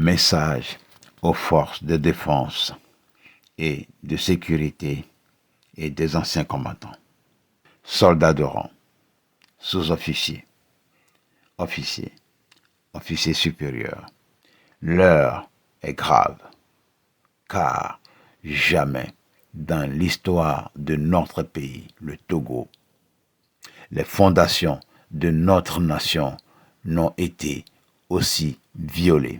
Message aux forces de défense et de sécurité et des anciens combattants. Soldats de rang, sous-officiers, officiers, officiers supérieurs. L'heure est grave, car jamais dans l'histoire de notre pays, le Togo, les fondations de notre nation n'ont été aussi violées,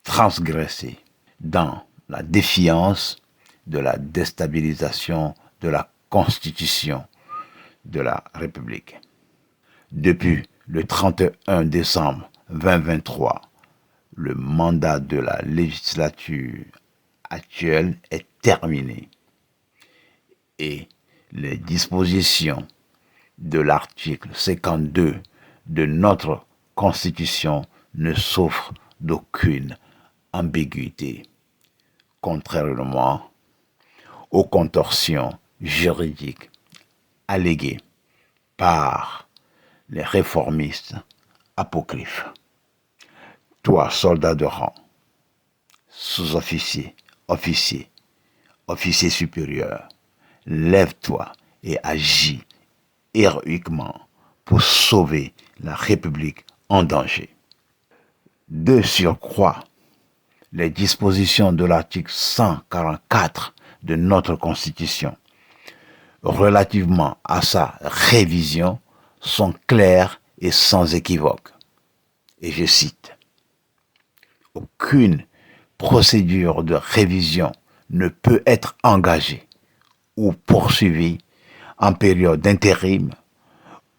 transgressées dans la défiance de la déstabilisation de la Constitution de la République. Depuis le 31 décembre 2023, le mandat de la législature actuelle est terminé et les dispositions de l'article 52 de notre Constitution ne souffrent d'aucune ambiguïté, contrairement aux contorsions juridiques alléguées par les réformistes apocryphes. Toi, soldat de rang, sous-officier, officier, officier supérieur, lève-toi et agis héroïquement pour sauver la République en danger. De surcroît, les dispositions de l'article 144 de notre Constitution relativement à sa révision sont claires et sans équivoque. Et je cite, « Aucune procédure de révision ne peut être engagée ou poursuivie en période d'intérim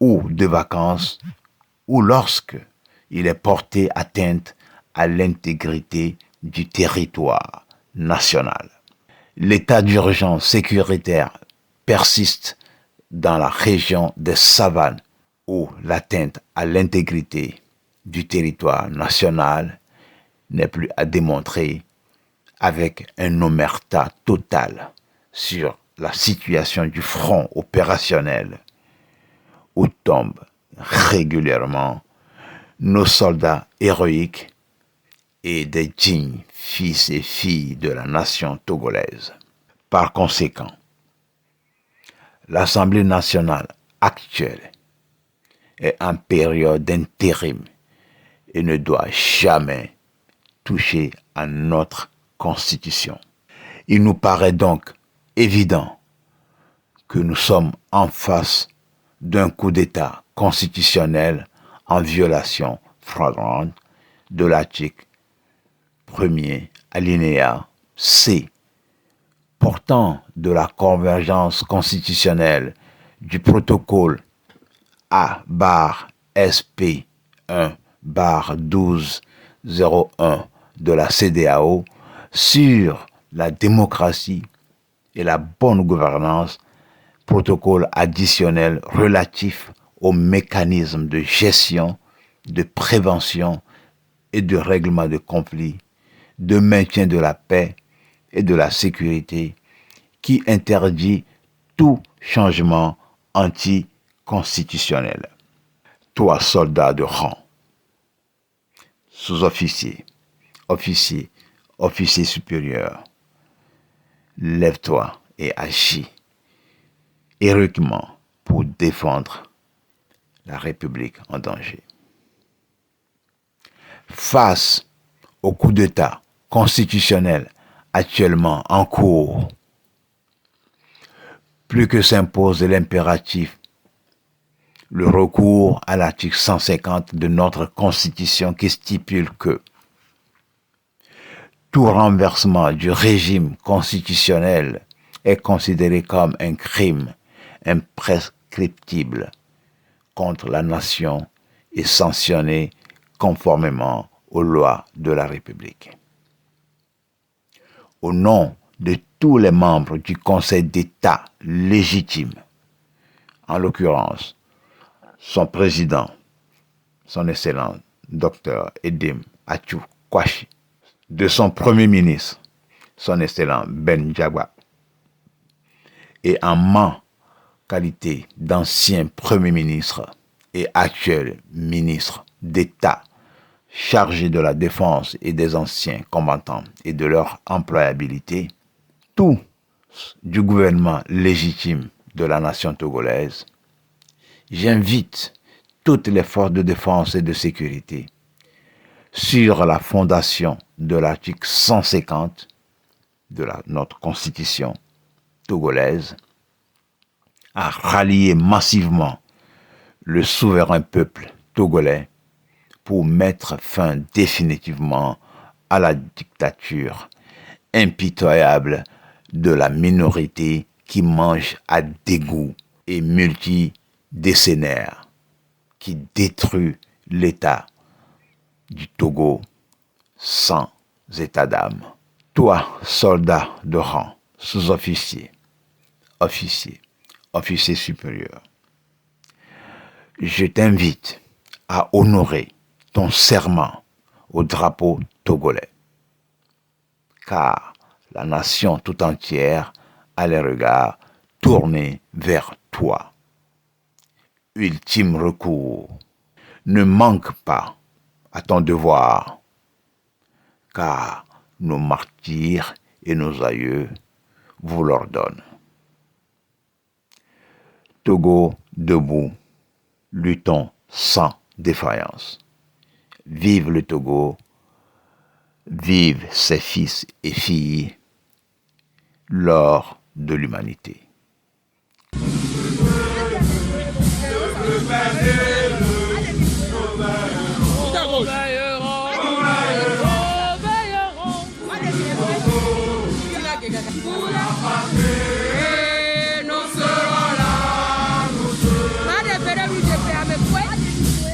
ou de vacances ou lorsque il est porté atteinte à l'intégrité du territoire national. L'état d'urgence sécuritaire persiste dans la région des savanes où l'atteinte à l'intégrité du territoire national n'est plus à démontrer avec un omerta total sur la situation du front opérationnel où tombent régulièrement nos soldats héroïques et des dignes fils et filles de la nation togolaise. Par conséquent, l'Assemblée nationale actuelle est en période d'intérim et ne doit jamais toucher à notre Constitution. Il nous paraît donc évident que nous sommes en face d'un coup d'État constitutionnel en violation flagrante de l'article 1er alinéa C, portant de la convergence constitutionnelle du protocole A/SP 1/1201 de la CEDEAO sur la démocratie et la bonne gouvernance, protocole additionnel relatif aux mécanismes de gestion, de prévention et de règlement de conflits, de maintien de la paix et de la sécurité, qui interdit tout changement anticonstitutionnel. Toi, soldat de rang, sous-officier, officier, officier supérieur, lève-toi et agis héroïquement pour défendre la République en danger. Face au coup d'État constitutionnel actuellement en cours, plus que s'impose l'impératif, le recours à l'article 150 de notre Constitution qui stipule que tout renversement du régime constitutionnel est considéré comme un crime imprescriptible contre la nation et sanctionné conformément aux lois de la République. Au nom de tous les membres du Conseil d'État légitime, en l'occurrence son président, son excellence, Dr Edim Achu Kwashi, de son premier ministre, son excellent Ben Diagwa, et en ma qualité d'ancien premier ministre et actuel ministre d'État chargés de la défense et des anciens combattants et de leur employabilité, tout du gouvernement légitime de la nation togolaise, j'invite toutes les forces de défense et de sécurité, sur la fondation de l'article 150 de notre constitution togolaise, à rallier massivement le souverain peuple togolais pour mettre fin définitivement à la dictature impitoyable de la minorité qui mange à dégoût et multidécennaire, qui détruit l'État du Togo sans état d'âme. Toi, soldat de rang, sous-officier, officier supérieur, je t'invite à honorer ton serment au drapeau togolais, car la nation tout entière a les regards tournés vers toi. Ultime recours, ne manque pas à ton devoir, car nos martyrs et nos aïeux vous l'ordonnent. Togo debout, luttons sans défaillance. Vive le Togo, vive ses fils et filles, l'or de l'humanité.